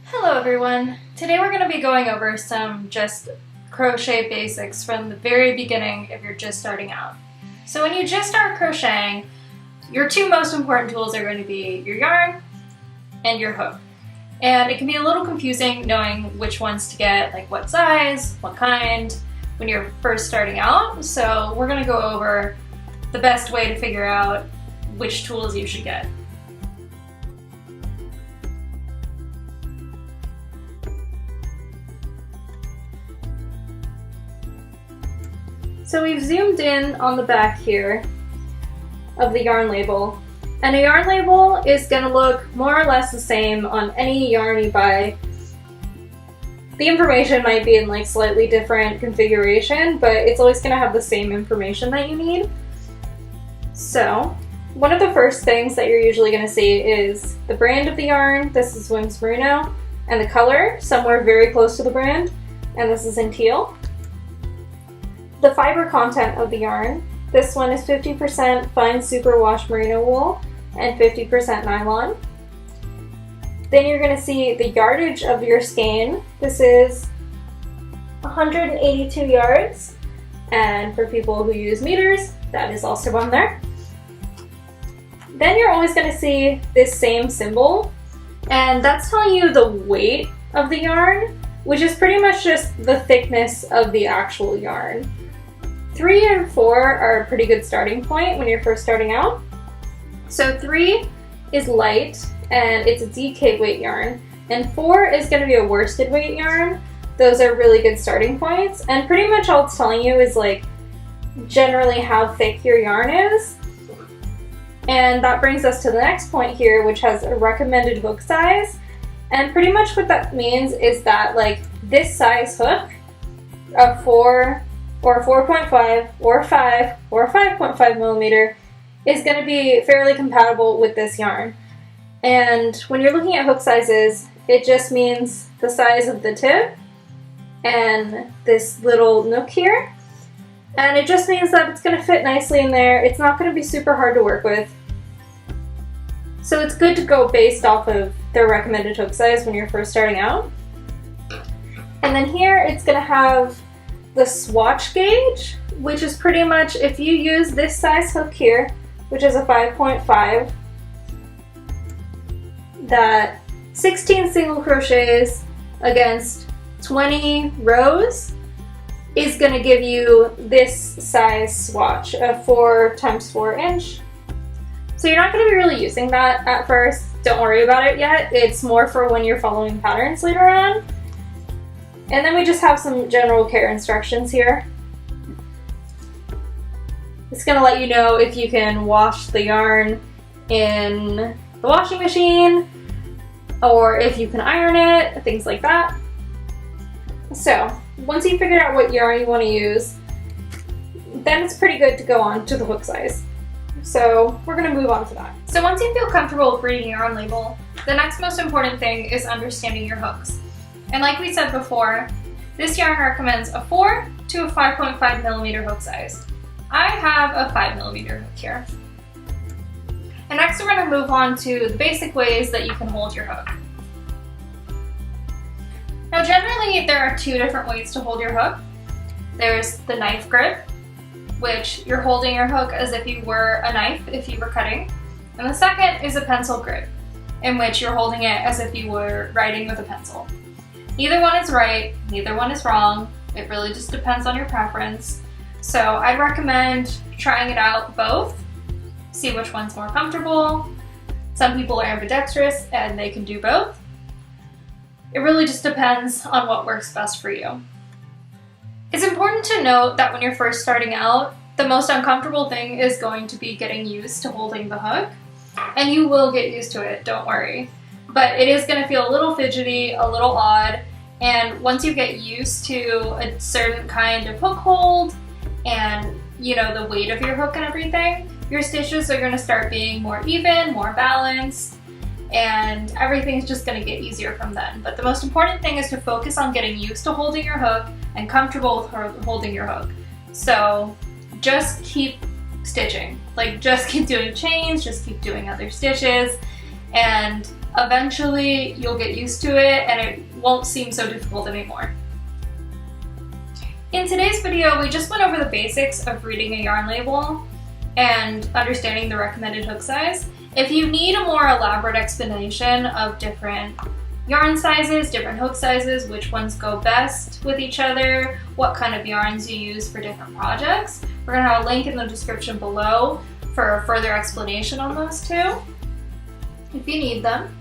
Hello everyone! Today we're going to be going over some just crochet basics from the very beginning if you're just starting out. So when you just start crocheting, your two most important tools are going to be your yarn and your hook. And it can be a little confusing knowing which ones to get, like what size, what kind, when you're first starting out. So we're going to go over the best way to figure out which tools you should get. So we've zoomed in on the back here of the yarn label, and a yarn label is going to look more or less the same on any yarn you buy. The information might be in like slightly different configuration, but it's always going to have the same information that you need. So one of the first things that you're usually going to see is the brand of the yarn. This is Wings Merino, and the color, somewhere very close to the brand, and this is in teal. The fiber content of the yarn. This one is 50% fine superwash merino wool and 50% nylon. Then you're going to see the yardage of your skein. This is 182 yards, and for people who use meters, that is also on there. Then you're always going to see this same symbol, and that's telling you the weight of the yarn, which is pretty much just the thickness of the actual yarn. 3 and 4 are a pretty good starting point when you're first starting out. So 3 is light and it's a DK weight yarn, and 4 is going to be a worsted weight yarn. Those are really good starting points, and pretty much all it's telling you is like generally how thick your yarn is. And that brings us to the next point here, which has a recommended hook size. And pretty much what that means is that like this size hook of 4 or 4.5 or 5 or 5.5 millimeter is going to be fairly compatible with this yarn. And when you're looking at hook sizes, it just means the size of the tip and this little nook here. And it just means that it's going to fit nicely in there. It's not going to be super hard to work with. So it's good to go based off of their recommended hook size when you're first starting out. And then here it's going to have the swatch gauge, which is pretty much if you use this size hook here, which is a 5.5, that 16 single crochets against 20 rows is going to give you this size swatch, a 4 times 4 inch. So you're not going to be really using that at first. Don't worry about it yet. It's more for when you're following patterns later on. And then we just have some general care instructions here. It's going to let you know if you can wash the yarn in the washing machine or if you can iron it, things like that. So once you figure out what yarn you want to use, then it's pretty good to go on to the hook size. So we're going to move on to that. So once you feel comfortable with reading your yarn label, the next most important thing is understanding your hooks. And like we said before, this yarn recommends a 4 to a 5.5 millimeter hook size. I have a 5 millimeter hook here. And next we're going to move on to the basic ways that you can hold your hook. Now generally there are 2 different ways to hold your hook. There's the knife grip, which you're holding your hook as if you were a knife if you were cutting. And the second is a pencil grip, in which you're holding it as if you were writing with a pencil. Neither one is right, neither one is wrong. It really just depends on your preference. So I'd recommend trying it out both, see which one's more comfortable. Some people are ambidextrous and they can do both. It really just depends on what works best for you. It's important to note that when you're first starting out, the most uncomfortable thing is going to be getting used to holding the hook, and you will get used to it, don't worry. But it is going to feel a little fidgety, a little odd, and once you get used to a certain kind of hook hold and the weight of your hook and everything, your stitches are going to start being more even, more balanced, and everything's just going to get easier from then. But the most important thing is to focus on getting used to holding your hook and comfortable with holding your hook. So just keep stitching, just keep doing chains, just keep doing other stitches, and eventually you'll get used to it and it won't seem so difficult anymore. In today's video, we just went over the basics of reading a yarn label and understanding the recommended hook size. If you need a more elaborate explanation of different yarn sizes, different hook sizes, which ones go best with each other, what kind of yarns you use for different projects, we're going to have a link in the description below for further explanation on those two, if you need them.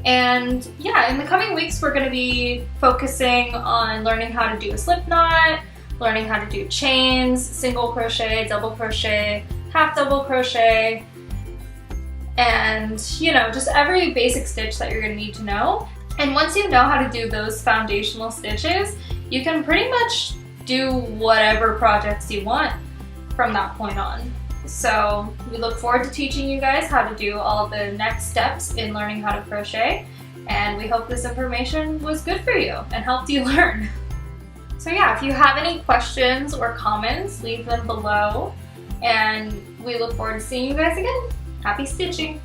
And yeah, in the coming weeks, we're going to be focusing on learning how to do a slip knot, learning how to do chains, single crochet, double crochet, half double crochet, and you know, just every basic stitch that you're going to need to know. And once you know how to do those foundational stitches, you can pretty much do whatever projects you want from that point on. So we look forward to teaching you guys how to do all the next steps in learning how to crochet, and we hope this information was good for you and helped you learn. So yeah, if you have any questions or comments, leave them below, and we look forward to seeing you guys again. Happy stitching!